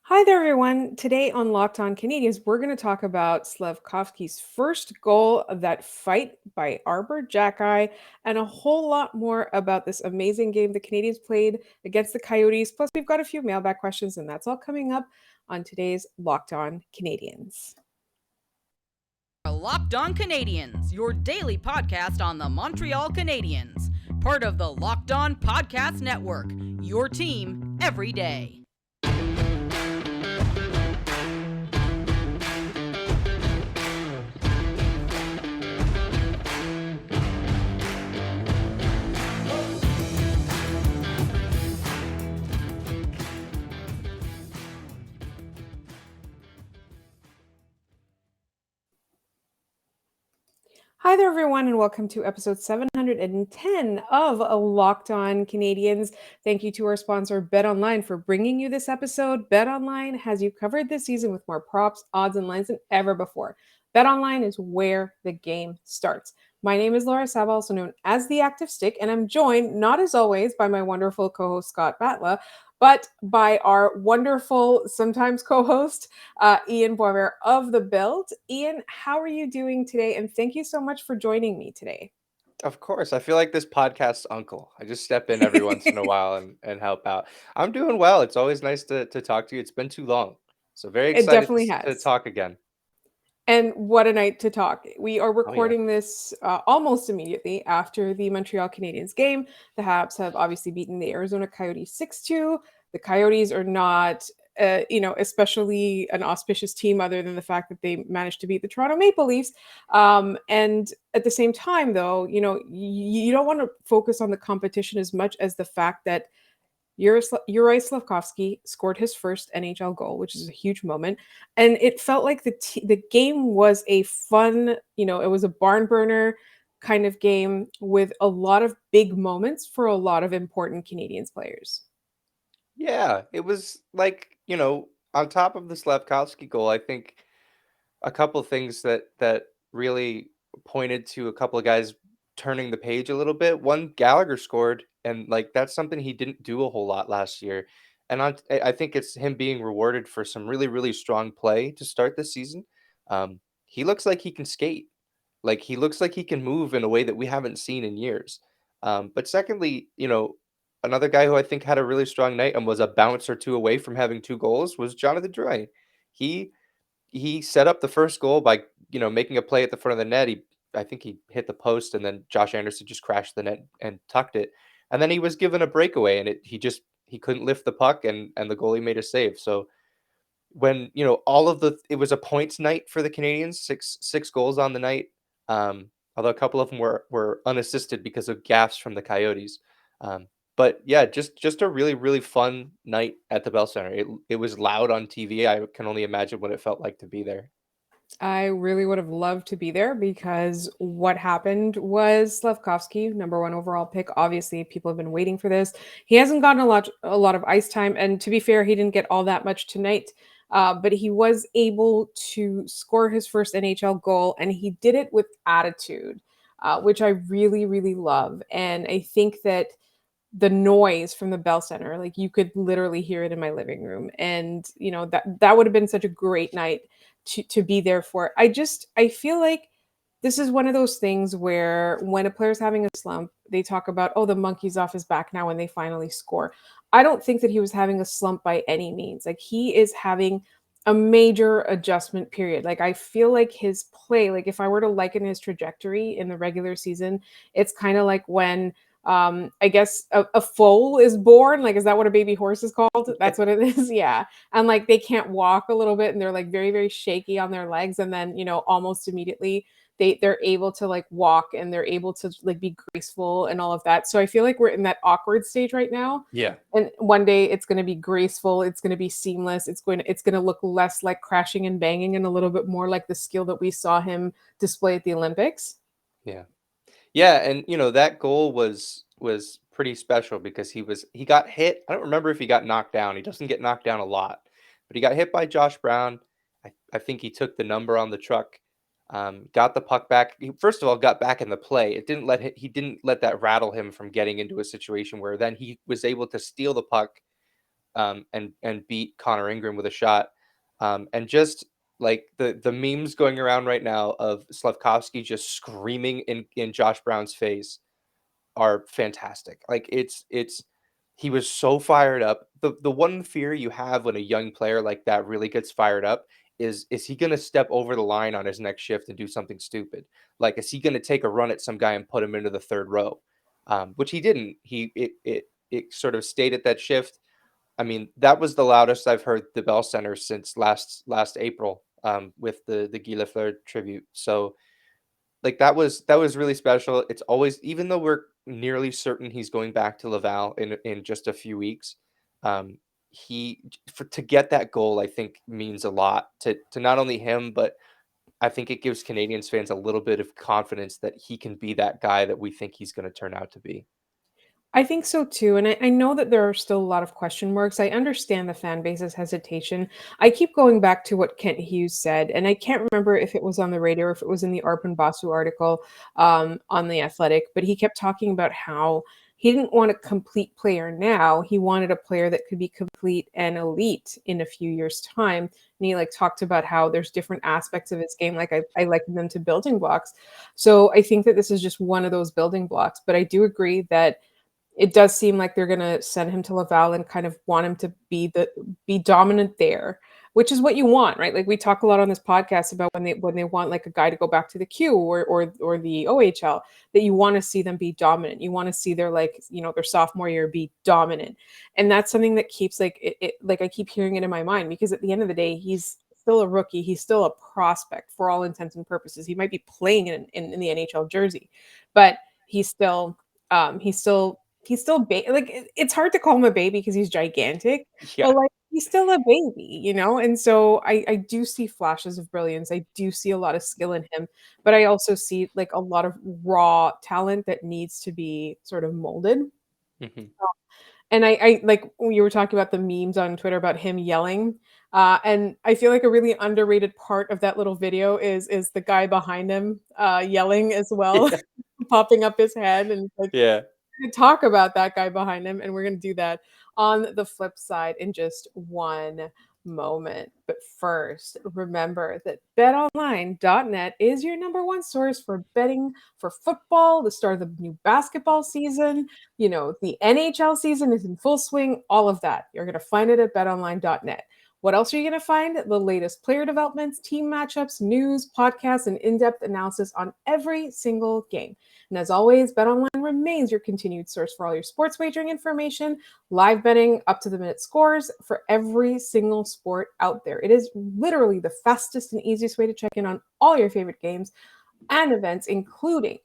Hi there, everyone. Today on Locked On Canadians, we're going to talk about Slafkovsky's first goal, that fight by Arber Xhekaj, and a whole lot more about this amazing game the Canadians played against the Coyotes. Plus, we've got a few mailbag questions, and that's all coming up on today's Locked On Canadians. Locked On Canadians, your daily podcast on the Montreal Canadiens, part of the Locked On Podcast Network, your team every day. Hi there, everyone, and welcome to episode 710 of Locked On Canadians. Thank you to our sponsor, BetOnline, for bringing you this episode. BetOnline has you covered this season with more props, odds, and lines than ever before. BetOnline is where the game starts. My name is Laura Saba, also known as The Active Stick, and I'm joined, not as always, by my wonderful co-host, Scott Batla, but by our wonderful, sometimes co-host, Ian Boisvert of The Build. Ian, how are you doing today? And thank you so much for joining me today. Of course. I feel like this podcast's uncle. I just step in every once in a while and help out. I'm doing well. It's always nice to talk to you. It's been too long. So very It excited definitely to has. talk again. And what a night to talk. We are Oh, yeah. recording this almost immediately after the Montreal Canadiens game. The Habs have obviously beaten the Arizona Coyotes 6-2. The Coyotes are not, especially an auspicious team other than the fact that they managed to beat the Toronto Maple Leafs. And at the same time, though, you don't want to focus on the competition as much as the fact that Juraj Slafkovsky scored his first NHL goal, which is a huge moment, and it felt like the game was a fun, it was a barn burner kind of game with a lot of big moments for a lot of important Canadians players. Yeah. It was like, on top of the Slavkovsky goal, I think a couple things that really pointed to a couple of guys turning the page a little bit. One, Gallagher scored, and like that's something he didn't do a whole lot last year. And I think it's him being rewarded for some really, really strong play to start the season. He looks like he can skate. Like he looks like he can move in a way that we haven't seen in years. But secondly, another guy who I think had a really strong night and was a bounce or two away from having two goals was Jonathan Drouin. He he set up the first goal by, making a play at the front of the net. I think he hit the post, and then Josh Anderson just crashed the net and tucked it. And then he was given a breakaway, and he couldn't lift the puck, and the goalie made a save. So when it was a points night for the Canadians, six goals on the night. Although a couple of them were unassisted because of gaffes from the Coyotes. But yeah, just a really, really fun night at the Bell Center. It was loud on TV. I can only imagine what it felt like to be there. I really would have loved to be there because what happened was Slavkovsky, number one overall pick. Obviously, people have been waiting for this. He hasn't gotten a lot of ice time, and to be fair, he didn't get all that much tonight. But he was able to score his first NHL goal, and he did it with attitude, which I really, really love. And I think that the noise from the Bell Center, like you could literally hear it in my living room, and that would have been such a great night to be there for. I feel like this is one of those things where when a player's having a slump, they talk about, oh, the monkey's off his back now when they finally score. I don't think that he was having a slump by any means. Like he is having a major adjustment period. Like I feel like his play, like if I were to liken his trajectory in the regular season, it's kind of like when I guess a foal is born. Like, is that what a baby horse is called? That's what it is. Yeah. And like they can't walk a little bit and they're like very, very shaky on their legs. And then, almost immediately they're able to like walk and they're able to like be graceful and all of that. So I feel like we're in that awkward stage right now. Yeah. And one day it's going to be graceful, it's going to be seamless, it's going to look less like crashing and banging and a little bit more like the skill that we saw him display at the Olympics. Yeah. Yeah, and that goal was pretty special because he got hit. I don't remember if he got knocked down. He doesn't get knocked down a lot, but he got hit by Josh Brown. I think he took the number on the truck, got the puck back. He, first of all, got back in the play. He didn't let that rattle him from getting into a situation where then he was able to steal the puck, and beat Connor Ingram with a shot. And just like the memes going around right now of Slafkovsky just screaming in Josh Brown's face are fantastic. Like it's he was so fired up. The one fear you have when a young player like that really gets fired up is he going to step over the line on his next shift and do something stupid? Like is he going to take a run at some guy and put him into the third row? Which he didn't. It sort of stayed at that shift. I mean, that was the loudest I've heard the Bell Center since last April, with the Guhle tribute. So like that was really special. It's always, even though we're nearly certain he's going back to Laval in just a few weeks, um, to get that goal, I think means a lot to not only him, but I think it gives Canadians fans a little bit of confidence that he can be that guy that we think he's going to turn out to be. I think so too. And I know that there are still a lot of question marks. I understand the fan base's hesitation. I keep going back to what Kent Hughes said, and I can't remember if it was on the radio or if it was in the Arpon Basu article on The Athletic, but he kept talking about how he didn't want a complete player now. He wanted a player that could be complete and elite in a few years' time. And he like talked about how there's different aspects of his game. Like I liken them to building blocks. So I think that this is just one of those building blocks. But I do agree that it does seem like they're gonna send him to Laval and kind of want him to be dominant there, which is what you want, right? Like we talk a lot on this podcast about when they want like a guy to go back to the Q or the OHL, that you want to see them be dominant. You want to see their like, their sophomore year be dominant. And that's something that keeps it like I keep hearing it in my mind, because at the end of the day, he's still a rookie. He's still a prospect for all intents and purposes. He might be playing in the NHL jersey, but he's still like it's hard to call him a baby because he's gigantic, Yeah. but like he's still a baby. And so I do see flashes of brilliance. I do see a lot of skill in him, but I also see like a lot of raw talent that needs to be sort of molded. Mhm. And I like when you were talking about the memes on Twitter about him yelling. And I feel like a really underrated part of that little video is the guy behind him yelling as well, Yeah. popping up his head and like Yeah. gonna talk about that guy behind him, and we're gonna do that on the flip side in just one moment. But first, remember that betonline.net is your number one source for betting for football, the start of the new basketball season. The NHL season is in full swing, all of that. You're gonna find it at betonline.net. What else are you going to find? The latest player developments, team matchups, news, podcasts, and in depth analysis on every single game. And as always, BetOnline remains your continued source for all your sports wagering information, live betting, up to the minute scores for every single sport out there. It is literally the fastest and easiest way to check in on all your favorite games and events, including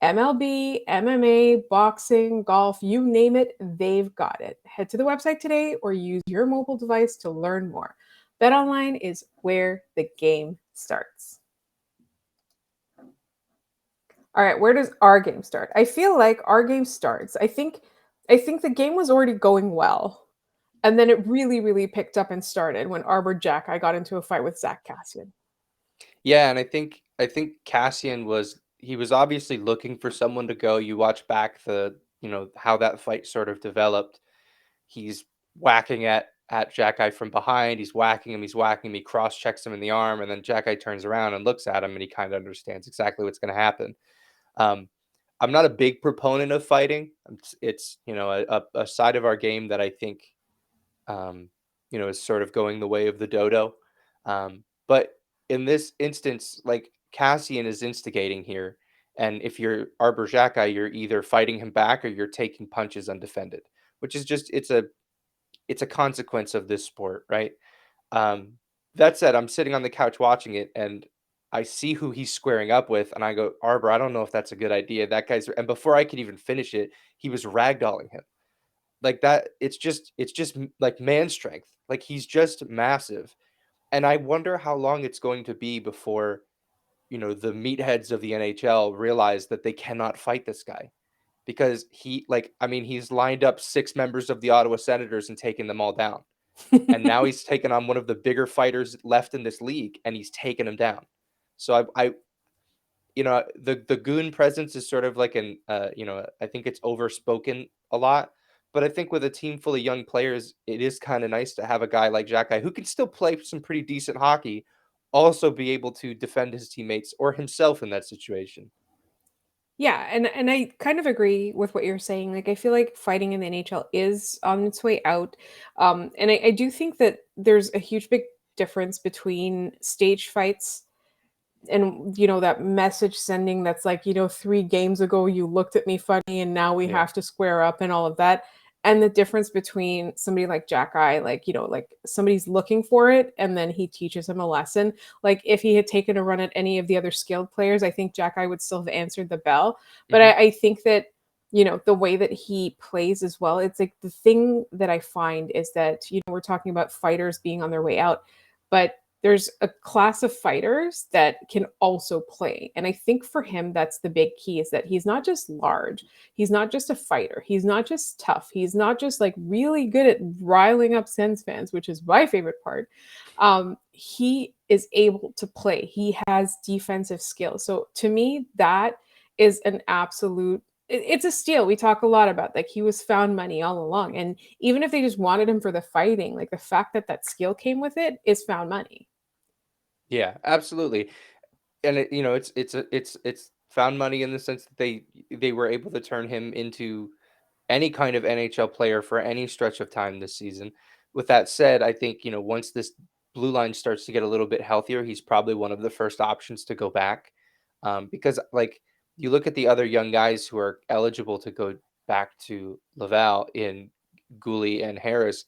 MLB, MMA, boxing, golf, you name it, they've got it. Head to the website today or use your mobile device to learn more. BetOnline is where the game starts. All right, where does our game start? I feel like our game starts. I think the game was already going well. And then it really, really picked up and started when Arber Xhekaj got into a fight with Zach Cassian. Yeah, and I think Cassian was obviously looking for someone to go. You watch back how that fight sort of developed. He's whacking at Jackai from behind. He's whacking him. He cross checks him in the arm, and then Jackai turns around and looks at him, and he kind of understands exactly what's going to happen. Um, I'm not a big proponent of fighting. It's a side of our game that I think is sort of going the way of the dodo. But in this instance, like Cassian is instigating here, and if you're Arber Xhekaj, you're either fighting him back or you're taking punches undefended, which is just it's a consequence of this sport, right? Um, that said, I'm sitting on the couch watching it, and I see who he's squaring up with, and I go, Arbor, I don't know if that's a good idea. That guy's, and before I could even finish it, he was ragdolling him like that. It's just like man strength. Like he's just massive, and I wonder how long it's going to be before the meatheads of the NHL realize that they cannot fight this guy because he's lined up 6 members of the Ottawa Senators and taken them all down. And now he's taken on one of the bigger fighters left in this league, and he's taken him down. So the goon presence is sort of like I think it's overspoken a lot, But I think with a team full of young players, it is kind of nice to have a guy like Xhekaj who can still play some pretty decent hockey, also be able to defend his teammates or himself in that situation. Yeah, and I kind of agree with what you're saying. Like I feel like fighting in the NHL is on its way out. And I do think that there's a huge big difference between stage fights and that message sending that's like 3 games ago you looked at me funny and now we Yeah. have to square up and all of that, and the difference between somebody like Jack Eye, like like somebody's looking for it and then he teaches him a lesson. Like if he had taken a run at any of the other skilled players, I think Jack Eye would still have answered the bell. But Hmm. I think that the way that he plays as well, it's like the thing that I find is that we're talking about fighters being on their way out, but there's a class of fighters that can also play. And I think for him, that's the big key, is that he's not just large. He's not just a fighter. He's not just tough. He's not just like really good at riling up Sens fans, which is my favorite part. He is able to play. He has defensive skills. So to me, that is an absolute it's a steal. We talk a lot about like he was found money all along. And even if they just wanted him for the fighting, like the fact that that skill came with it is found money. Yeah, absolutely. And it's found money in the sense that they were able to turn him into any kind of NHL player for any stretch of time this season. With that said, I think, once this blue line starts to get a little bit healthier, he's probably one of the first options to go back. Because, like, you look at the other young guys who are eligible to go back to Laval in Guhle and Harris.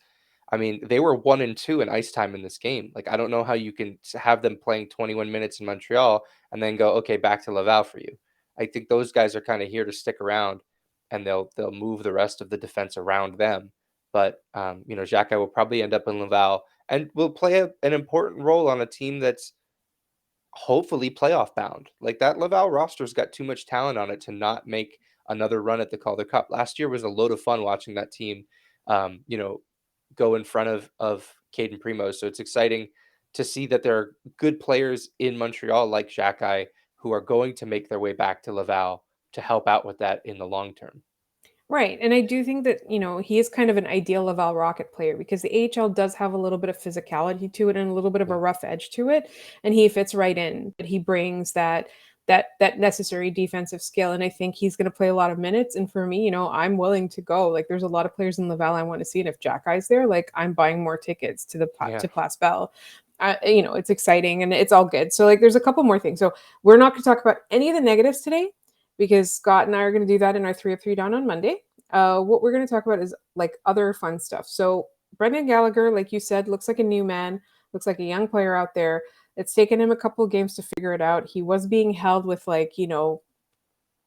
I mean, they were 1 and 2 in ice time in this game. Like, I don't know how you can have them playing 21 minutes in Montreal and then go, okay, back to Laval for you. I think those guys are kind of here to stick around, and they'll move the rest of the defense around them. But Xhekaj will probably end up in Laval and will play an important role on a team that's hopefully playoff bound. Like, that Laval roster's got too much talent on it to not make another run at the Calder Cup. Last year was a load of fun watching that team, um, you know, go in front of Caden Primo. So it's exciting to see that there are good players in Montreal like Xhekaj who are going to make their way back to Laval to help out with that in the long term. Right. And I do think that, he is kind of an ideal Laval Rocket player because the AHL does have a little bit of physicality to it and a little bit of a Yeah. rough edge to it. And he fits right in. But he brings that necessary defensive skill. And I think he's gonna play a lot of minutes. And for me, I'm willing to go. Like there's a lot of players in Laval I want to see. And if Jack Eye's there, like I'm buying more tickets to Yeah. to Place Bell. It's exciting and it's all good. So like there's a couple more things. So we're not gonna talk about any of the negatives today because Scott and I are going to do that in our 3 of 3 down on Monday. What we're going to talk about is like other fun stuff. So Brendan Gallagher, like you said, looks like a new man, looks like a young player out there. It's taken him a couple of games to figure it out. He was being held with like,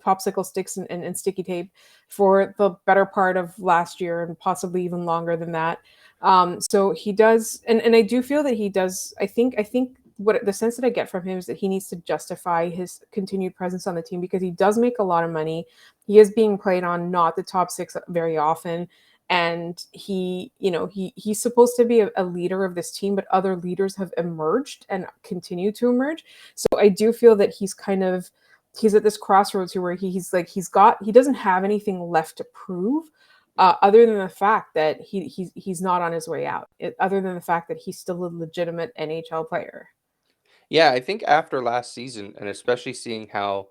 popsicle sticks and sticky tape for the better part of last year and possibly even longer than that. So he does, and I do feel that he does. I think what the sense that I get from him is that he needs to justify his continued presence on the team because he does make a lot of money. He is being played on not the top six very often. And he's supposed to be a leader of this team, but other leaders have emerged and continue to emerge. So I do feel that he's at this crossroads here where he doesn't have anything left to prove, other than the fact that he's not on his way out, other than the fact that he's still a legitimate NHL player. Yeah, I think after last season, and especially seeing how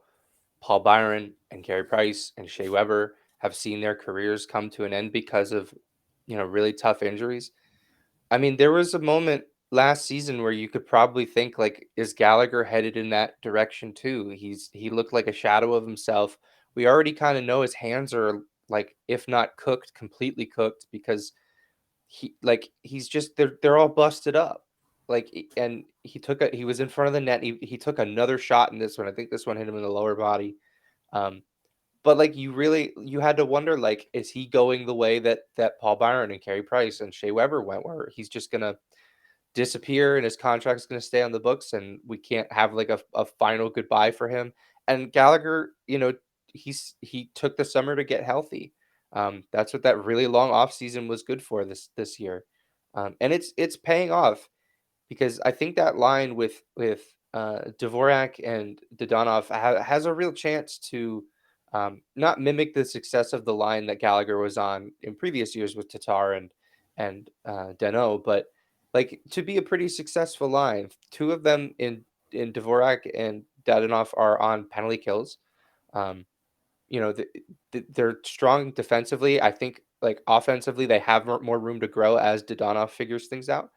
Paul Byron and Carey Price and Shea Weber have seen their careers come to an end because of, really tough injuries. I mean, there was a moment last season where you could probably think like, is Gallagher headed in that direction too? He looked like a shadow of himself. We already kind of know his hands are like, if not cooked, completely cooked because he's just they're all busted up. And he was in front of the net. He took another shot in this one. I think this one hit him in the lower body. Um, but like you had to wonder, like, is he going the way that Paul Byron and Carey Price and Shea Weber went, where he's just gonna disappear and his contract's gonna stay on the books and we can't have like a final goodbye for him. And Gallagher, he took the summer to get healthy. That's what that really long off season was good for this year. And it's paying off because I think that line with Dvorak and Dodonov has a real chance to not mimic the success of the line that Gallagher was on in previous years with Tatar and Danault, but like to be a pretty successful line. Two of them in Dvorak and Dadonov are on penalty kills. Um, they're strong defensively. I think like offensively they have more room to grow as Dadonov figures things out.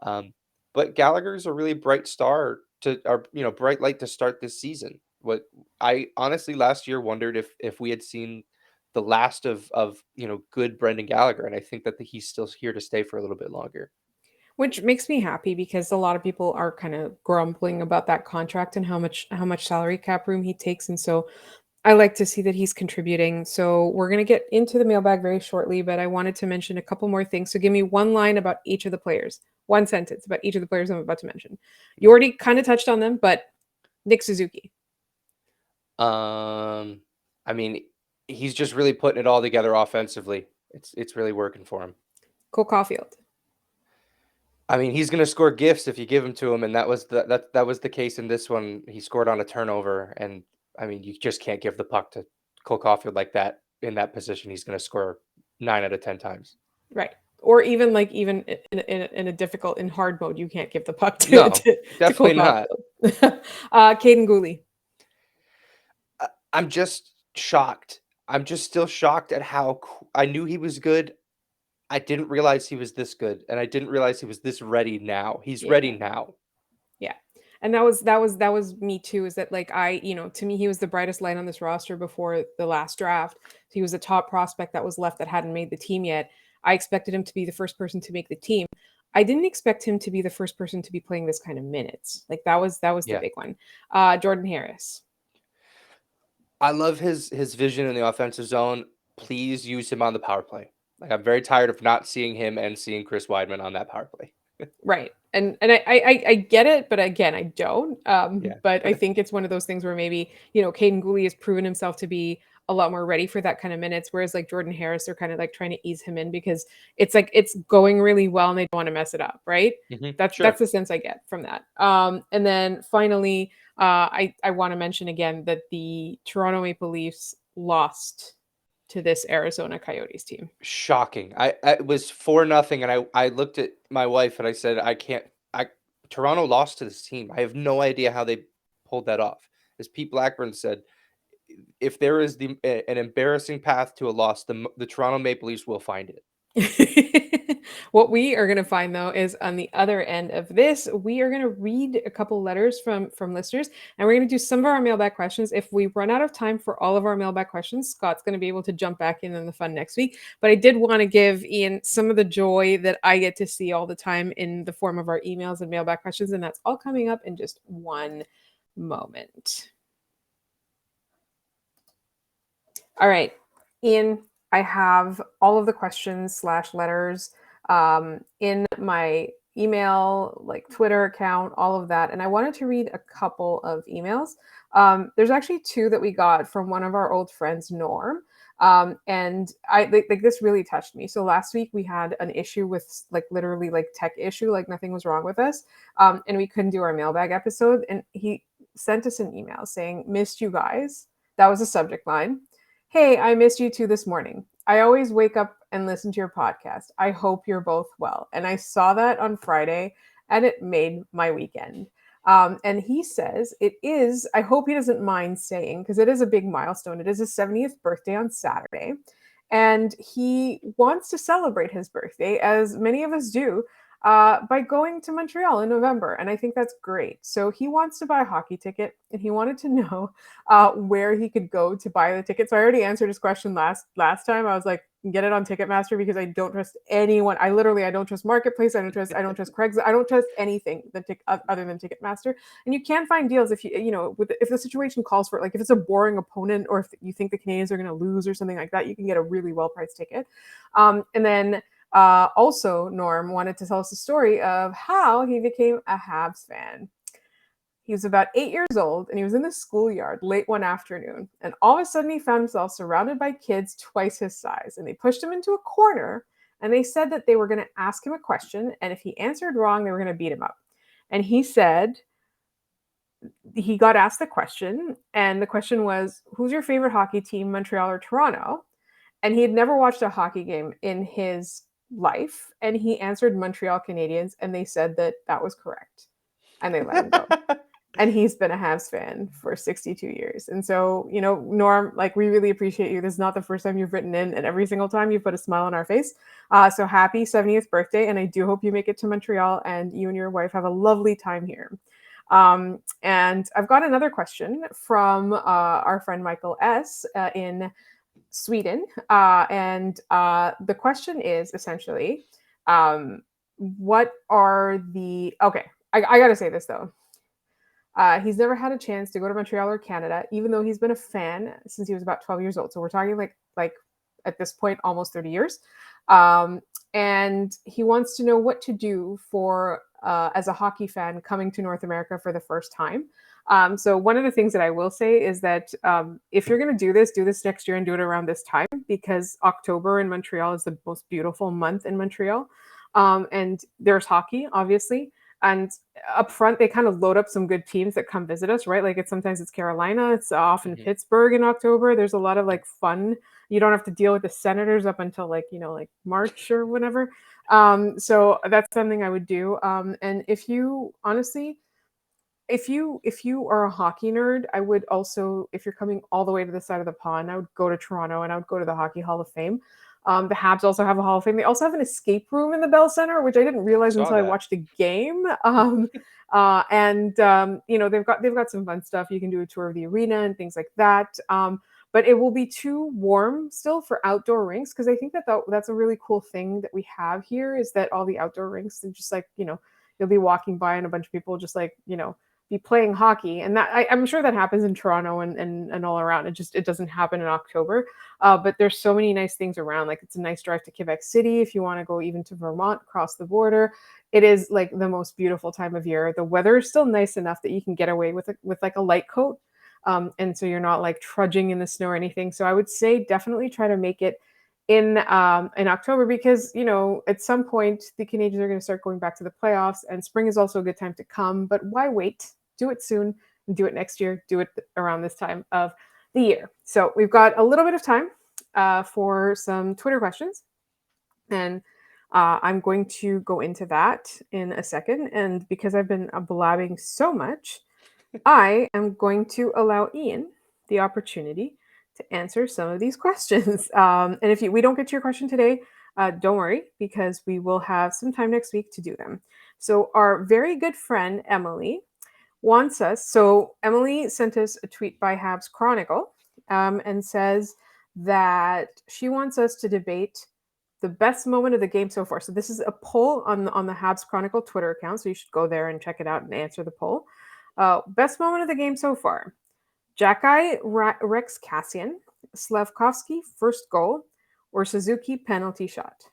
Um, but Gallagher's a really bright star bright light to start this season. What I honestly last year wondered if we had seen the last of good Brendan Gallagher, and I think that he's still here to stay for a little bit longer. Which makes me happy because a lot of people are kind of grumbling about that contract and how much salary cap room he takes, and so I like to see that he's contributing. So we're going to get into the mailbag very shortly, but I wanted to mention a couple more things. So give me one line about each of the players, one sentence about each of the players I'm about to mention. You already kind of touched on them, but Nick Suzuki. I mean, he's just really putting it all together offensively. It's really working for him. Cole Caulfield. I mean, he's going to score gifts if you give him to him, and that was the case in this one. He scored on a turnover, and I mean, you just can't give the puck to Cole Caulfield like that in that position. He's going to score 9 out of 10 times. Right. Or even in a difficult, in hard mode, you can't give the puck to, No, to definitely Cole not. Caulfield. Kaiden Guhle. I'm just shocked. I'm just still shocked at how I knew he was good. I didn't realize he was this good, and I didn't realize he was this ready now. He's ready now. Yeah. And that was me too, is that like to me, he was the brightest light on this roster before the last draft. He was a top prospect that was left that hadn't made the team yet. I expected him to be the first person to make the team. I didn't expect him to be the first person to be playing this kind of minutes. Like that was the big one. Jordan Harris. I love his vision in the offensive zone. Please use him on the power play. Like I'm very tired of not seeing him and seeing Chris Weidman on that power play. Right. And I get it, but again, I don't. Yeah. But I think it's one of those things where maybe, Kaiden Guhle has proven himself to be a lot more ready for that kind of minutes, whereas like Jordan Harris, they're kind of like trying to ease him in because it's like it's going really well and they don't want to mess it up, right? That's Sure. the sense I get from that. And then finally, I want to mention again that the Toronto Maple Leafs lost to this Arizona Coyotes team. Shocking. It was 4-0, and I looked at my wife and I said, Toronto lost to this team. I have no idea how they pulled that off. As Pete Blackburn said, if there is an embarrassing path to a loss, the Toronto Maple Leafs will find it. What we are going to find though is on the other end of this, we are going to read a couple letters from listeners, and we're going to do some of our mailbag questions. If we run out of time for all of our mailbag questions, Scott's going to be able to jump back in the fun next week. But I did want to give Ian some of the joy that I get to see all the time in the form of our emails and mailbag questions, and that's all coming up in just one moment. All right, Ian, I have all of the questions / letters in my email, like Twitter account, all of that. And I wanted to read a couple of emails. There's actually 2 that we got from one of our old friends, Norm. And I like this really touched me. So last week we had an issue with like literally like tech issue, like nothing was wrong with us. And we couldn't do our mailbag episode. And he sent us an email saying, "Missed you guys." That was the subject line. "Hey, I missed you too this morning. I always wake up and listen to your podcast. I hope you're both well." And I saw that on Friday and it made my weekend. And he says it is, I hope he doesn't mind saying, because it is a big milestone. It is his 70th birthday on Saturday. And he wants to celebrate his birthday, as many of us do, by going to Montreal in November. And I think that's great. So he wants to buy a hockey ticket, and he wanted to know where he could go to buy the ticket. So I already answered his question last time. I was like, get it on Ticketmaster, because I don't trust anyone. I don't trust Marketplace. I don't trust Craigslist. I don't trust anything other than Ticketmaster. And you can find deals if if the situation calls for it. Like if it's a boring opponent, or if you think the Canadiens are going to lose or something like that, you can get a really well-priced ticket. And then also, Norm wanted to tell us the story of how he became a Habs fan. He was about 8 years old, and he was in the schoolyard late one afternoon. And all of a sudden, he found himself surrounded by kids twice his size. And they pushed him into a corner, and they said that they were going to ask him a question. And if he answered wrong, they were going to beat him up. And he said he got asked the question, and the question was, "Who's your favorite hockey team, Montreal or Toronto?" And he had never watched a hockey game in his life, and he answered Montreal Canadiens, and they said that that was correct, and they let him go. And he's been a Habs fan for 62 years. And so, Norm, like, we really appreciate you. This is not the first time you've written in, and every single time you've put a smile on our face. So happy 70th birthday, and I do hope you make it to Montreal and you and your wife have a lovely time here. And I've got another question from our friend Michael S. In Sweden. And the question is essentially, what are the. Okay, I got to say this though. He's never had a chance to go to Montreal or Canada, even though he's been a fan since he was about 12 years old. So we're talking like at this point almost 30 years. And he wants to know what to do for as a hockey fan coming to North America for the first time. So one of the things that I will say is that if you're going to do this next year and do it around this time, because October in Montreal is the most beautiful month in Montreal. And there's hockey, obviously. And up front, they kind of load up some good teams that come visit us, right? Like sometimes it's Carolina, it's often Pittsburgh in October. There's a lot of like fun. You don't have to deal with the Senators up until like March or whatever. So that's something I would do. And if you honestly, if you are a hockey nerd, I would also, if you're coming all the way to the side of the pond, I would go to Toronto and I would go to the Hockey Hall of Fame. The Habs also have a Hall of Fame. They also have an escape room in the Bell Center, which I didn't realize until I watched a game. They've got some fun stuff. You can do a tour of the arena and things like that. But it will be too warm still for outdoor rinks, because I think that's a really cool thing that we have here, is that all the outdoor rinks are just like, you'll be walking by and a bunch of people just like, be playing hockey. And that I'm sure that happens in Toronto and all around. It doesn't happen in October. But there's so many nice things around. Like it's a nice drive to Quebec City if you want to go even to Vermont, across the border. It is like the most beautiful time of year. The weather is still nice enough that you can get away with like a light coat. And so you're not like trudging in the snow or anything. So I would say definitely try to make it in October, because at some point the Canadiens are going to start going back to the playoffs, and spring is also a good time to come. But why wait? Do it soon, and do it next year. Do it around this time of the year. So we've got a little bit of time for some Twitter questions, and I'm going to go into that in a second. And because I've been blabbing so much, I am going to allow Ian the opportunity to answer some of these questions. And if we don't get to your question today, don't worry, because we will have some time next week to do them. So our very good friend Emily wants us. So Emily sent us a tweet by Habs Chronicle and says that she wants us to debate the best moment of the game so far. So this is a poll on the Habs Chronicle Twitter account. So you should go there and check it out and answer the poll. Best moment of the game so far: Xhekaj Rex Cassian, Slafkovsky first goal, or Suzuki penalty shot.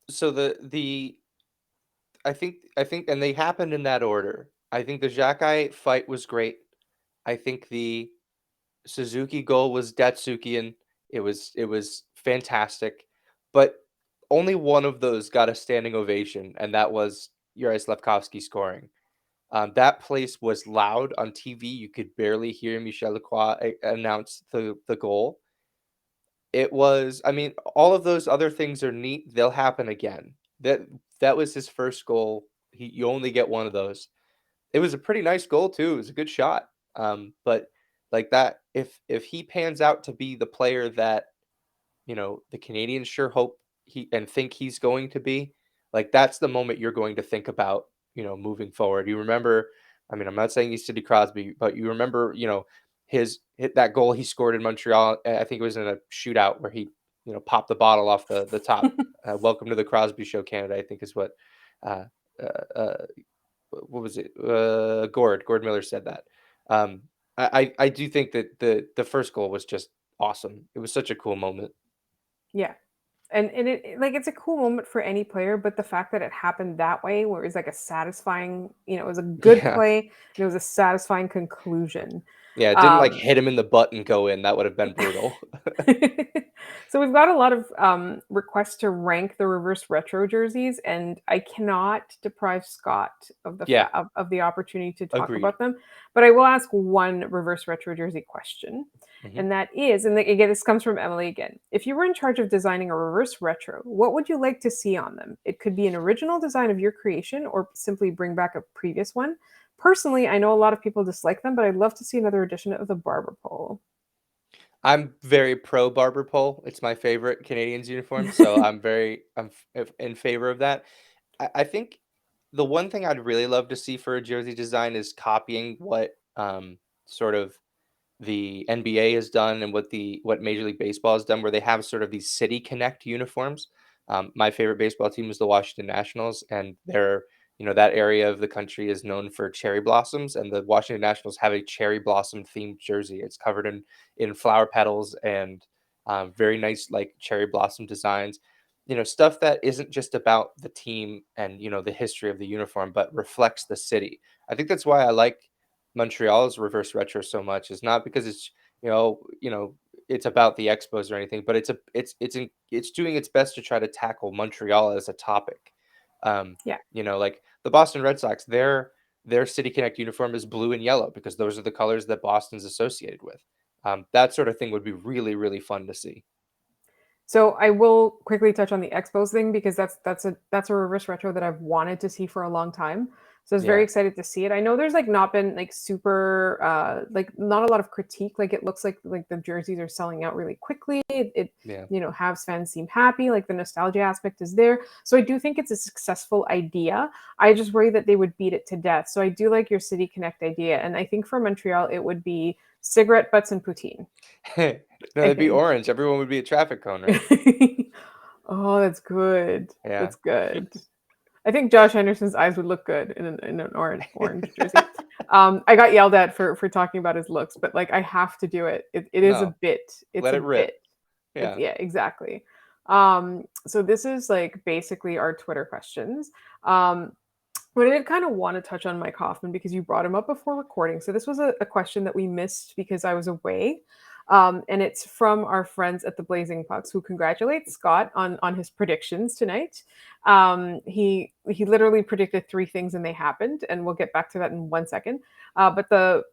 So I think, and they happened in that order. I think the Xhekaj fight was great. I think the Suzuki goal was Datsukian. It was fantastic, but only one of those got a standing ovation, and that was Juraj Slafkovsky scoring. That place was loud on TV. You could barely hear Michel Lacroix announce the goal. It was, I mean, all of those other things are neat. They'll happen again. That was his first goal. You only get one of those. It was a pretty nice goal too. It was a good shot. But like that, if he pans out to be the player that the Canadians sure hope and think he's going to be, like that's the moment you're going to think about, moving forward. You remember, I mean, I'm not saying he's Sidney Crosby, but you remember, that goal he scored in Montreal. I think it was in a shootout where he, popped the bottle off the top. Welcome to the Crosby Show, Canada, I think is what, uh, what was it? Gord Miller said that. I do think that the first goal was just awesome. It was such a cool moment. Yeah. And it's a cool moment for any player, but the fact that it happened that way, where it was like a satisfying, it was a good Yeah. play, and it was a satisfying conclusion. Yeah, it didn't like hit him in the butt and go in. That would have been brutal. So we've got a lot of requests to rank the reverse retro jerseys, and I cannot deprive Scott of Yeah, of the opportunity to talk agreed. about them. But I will ask one reverse retro jersey question, Mhm. and that is, and again, this comes from Emily again. If you were in charge of designing a reverse retro, what would you like to see on them? It could be an original design of your creation, or simply bring back a previous one. Personally, I know a lot of people dislike them, but I'd love to see another edition of the barber pole. I'm very pro barber pole. It's my favorite Canadians uniform, so in favor of that. I think the one thing I'd really love to see for a jersey design is copying what sort of the NBA has done and what Major League Baseball has done, where they have sort of these City Connect uniforms. My favorite baseball team is the Washington Nationals, and that area of the country is known for cherry blossoms, and the Washington Nationals have a cherry blossom themed jersey. It's covered in flower petals and very nice like cherry blossom designs. Stuff that isn't just about the team and the history of the uniform, but reflects the city. I think that's why I like Montreal's reverse retro so much is not because it's about the Expos or anything, but it's doing its best to try to tackle Montreal as a topic. Yeah. Like the Boston Red Sox, their City Connect uniform is blue and yellow because those are the colors that Boston's associated with. That sort of thing would be really, really fun to see. So I will quickly touch on the Expos thing because that's a reverse retro that I've wanted to see for a long time. So I was very Yeah, excited to see it. I know there's like not been like super like not a lot of critique. Like it looks like the jerseys are selling out really quickly. yeah. Habs fans seem happy. Like the nostalgia aspect is there. So I do think it's a successful idea. I just worry that they would beat it to death. So I do like your City Connect idea, and I think for Montreal it would be cigarette butts and poutine. No, I it'd be think. orange. Everyone would be a traffic cone, right? Oh, that's good. Yeah. That's good. I think Josh Henderson's eyes would look good in an orange jersey. I got yelled at for talking about his looks, but like I have to do it. It is a No, bit. It's let a it rip. bit. It's Yeah. yeah, exactly. So this is like basically our Twitter questions. But I did kind of want to touch on Mike Hoffman because you brought him up before recording. So this was a question that we missed because I was away. And it's from our friends at the Blazing Pucks who congratulate Scott on his predictions tonight. He literally predicted three things and they happened, and we'll get back to that in 1 second. But the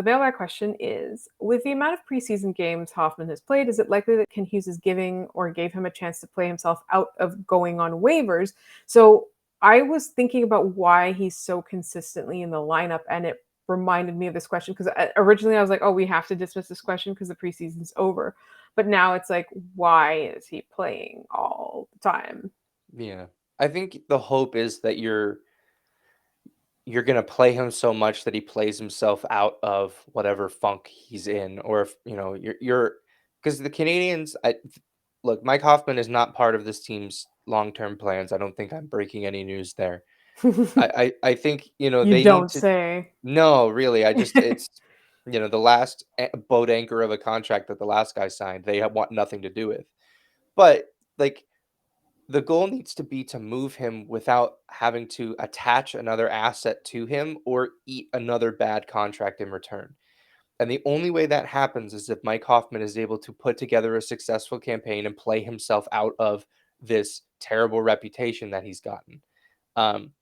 mailbag question is: with the amount of preseason games Hoffman has played, is it likely that Ken Hughes is giving or gave him a chance to play himself out of going on waivers? So I was thinking about why he's so consistently in the lineup, and it reminded me of this question because originally I was like, "Oh, we have to dismiss this question because the preseason's over," but now it's like, why is he playing all the time? Yeah. I think the hope is that you're gonna play him so much that he plays himself out of whatever funk he's in, or if you're because the Canadians, look, Mike Hoffman is not part of this team's long-term plans. I don't think I'm breaking any news there. I think You they need don't to. say. No, really, it's the last boat anchor of a contract that the last guy signed. They want nothing to do with, but like the goal needs to be to move him without having to attach another asset to him or eat another bad contract in return. And the only way that happens is if Mike Hoffman is able to put together a successful campaign and play himself out of this terrible reputation that he's gotten. Um,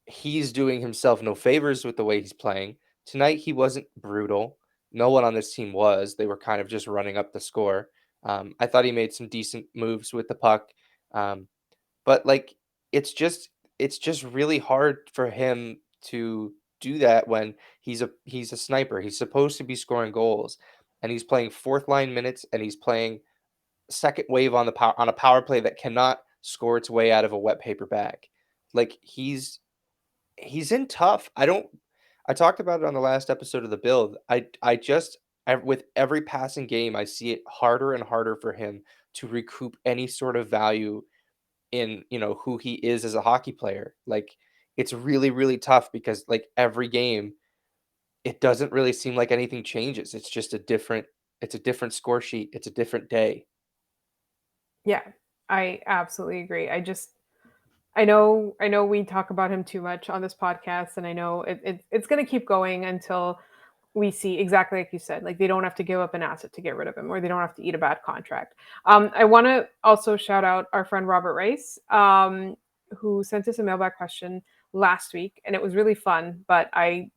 he's doing himself no favors with the way he's playing. Tonight, he wasn't brutal. No one on this team was. They were kind of just running up the score. I thought he made some decent moves with the puck. Um, but, like, it's just it's just really hard for him to do that when he's a sniper. He's supposed to be scoring goals, and he's playing fourth line minutes, and he's playing second wave on a power play that cannot score its way out of a wet paper bag. Like, he's in tough. I talked about it on the last episode of The Build. With every passing game, I see it harder and harder for him to recoup any sort of value in who he is as a hockey player. Like it's really really tough because like every game it doesn't really seem like anything changes. It's a different score sheet. It's a different day. Yeah, I absolutely agree. I know we talk about him too much on this podcast, and I know it's going to keep going until we see exactly like you said, like they don't have to give up an asset to get rid of him, or they don't have to eat a bad contract. I want to also shout out our friend Robert Rice, who sent us a mailbag question last week, and it was really fun. But I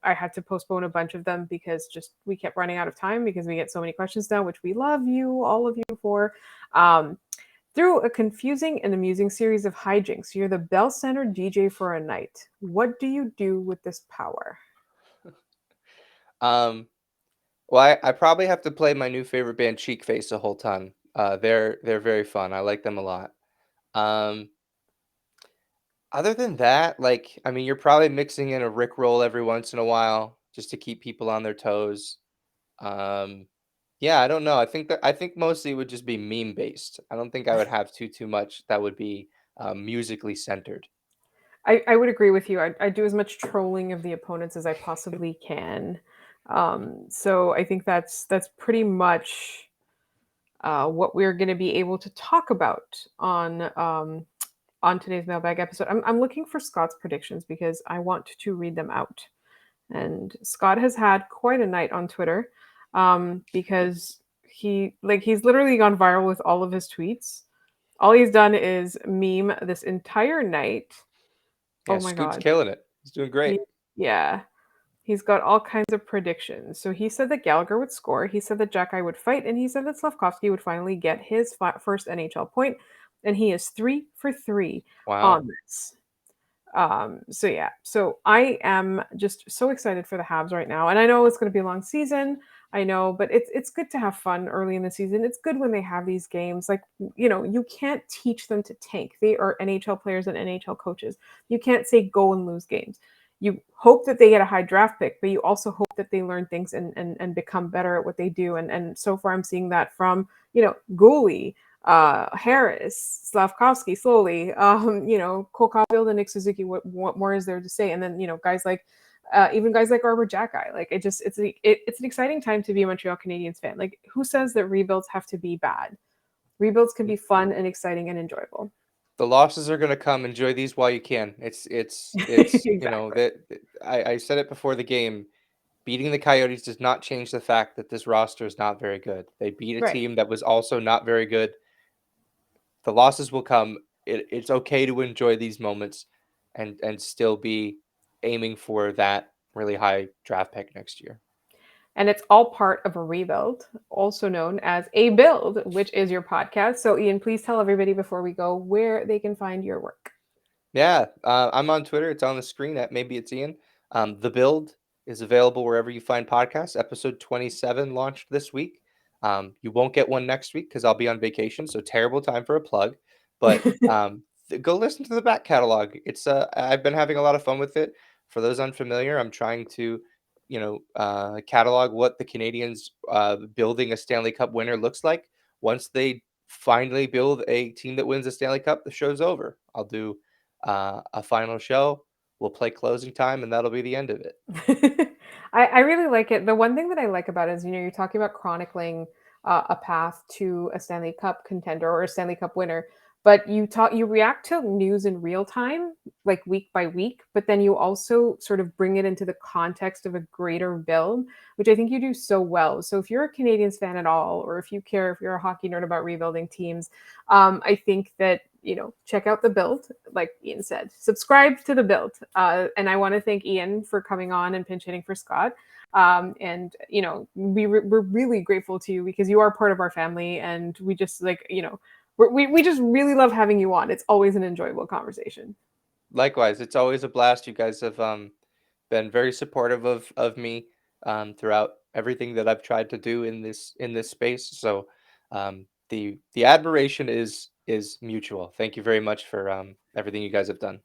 had to postpone a bunch of them because just we kept running out of time because we get so many questions now, which we love you, all of you, for. Um, through a confusing and amusing series of hijinks, you're the Bell Center DJ for a night. What do you do with this power? Um, well, I probably have to play my new favorite band, Cheek Face, the whole time. They're very fun. I like them a lot. Um, Other than that, like, I mean, you're probably mixing in a Rick roll every once in a while just to keep people on their toes. Um, yeah, I don't know. I think mostly it would just be meme based. I don't think I would have too much that would be musically centered. I would agree with you. I do as much trolling of the opponents as I possibly can. So I think that's pretty much what we're going to be able to talk about on today's mailbag episode. I'm looking for Scott's predictions because I want to read them out. And Scott has had quite a night on Twitter because he's literally gone viral with all of his tweets. All he's done is meme this entire night. Yeah, Oh my Scoot's god. killing it. He's doing He, great. yeah. He's got all kinds of predictions. So he said that Gallagher would score. He said that Xhekaj would fight, and he said that Slafkovsky would finally get his first NHL point. And he is 3 for 3 Wow. on this. So yeah, so I am just so excited for the Habs right now, and I know it's going to be a long season. I know, but it's good to have fun early in the season. It's good when they have these games. Like, you can't teach them to tank. They are NHL players and NHL coaches. You can't say go and lose games. You hope that they get a high draft pick, but you also hope that they learn things and become better at what they do. And so far, I'm seeing that from Guhle, Harris, Slafkovsky, slowly, Cole Caulfield and Nick Suzuki. What more is there to say? And then guys like, even guys like Arber Xhekaj. Like it's an exciting time to be a Montreal Canadiens fan. Like, who says that rebuilds have to be bad? Rebuilds can be fun and exciting and enjoyable. The losses are gonna come. Enjoy these while you can. It's Exactly. that I said it before the game. Beating the Coyotes does not change the fact that this roster is not very good. They beat a Right. team that was also not very good. The losses will come. It's okay to enjoy these moments and still be aiming for that really high draft pick next year. And it's all part of a rebuild, also known as a build, which is your podcast. So, Ian, please tell everybody before we go where they can find your work. Yeah, I'm on Twitter. It's on the screen at maybe it's Ian. The Build is available wherever you find podcasts. Episode 27 launched this week. You won't get one next week because I'll be on vacation. So terrible time for a plug. But go listen to the back catalog. It's I've been having a lot of fun with it. For those unfamiliar, I'm trying to, catalog what the Canadians building a Stanley Cup winner looks like. Once they finally build a team that wins the Stanley Cup, the show's over. I'll do a final show. We'll play closing time, and that'll be the end of it. I really like it. The one thing that I like about it is, you're talking about chronicling a path to a Stanley Cup contender or a Stanley Cup winner, but you react to news in real time, like week by week, but then you also sort of bring it into the context of a greater build, which I think you do so well. So if you're a Canadiens fan at all, or if you care, if you're a hockey nerd about rebuilding teams, I think that check out the build, like Ian said. Subscribe to the build. And I want to thank Ian for coming on and pinch hitting for Scott. And we're really grateful to you because you are part of our family, and we just we just really love having you on. It's always an enjoyable conversation. Likewise, it's always a blast. You guys have been very supportive of me throughout everything that I've tried to do in this space. So the admiration is mutual. Thank you very much for everything you guys have done.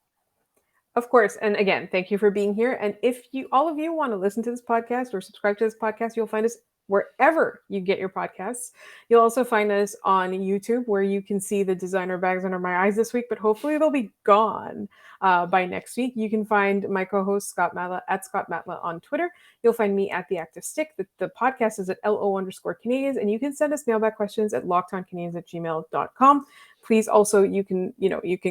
Of course. And again, thank you for being here. And if all of you want to listen to this podcast or subscribe to this podcast, you'll find us wherever you get your podcasts. You'll also find us on YouTube, where you can see the designer bags under my eyes this week, but hopefully they'll be gone by next week. You can find my co-host Scott Matla at Scott Matla on Twitter. You'll find me at The Active Stick. The podcast is at LO_Canadians, and you can send us mailbag questions at lockedoncanadians@gmail.com. Please also, you can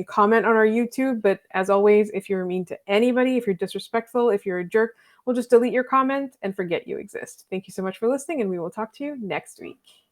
comment on our YouTube, but as always, if you're mean to anybody, if you're disrespectful, if you're a jerk, we'll just delete your comment and forget you exist. Thank you so much for listening, and we will talk to you next week.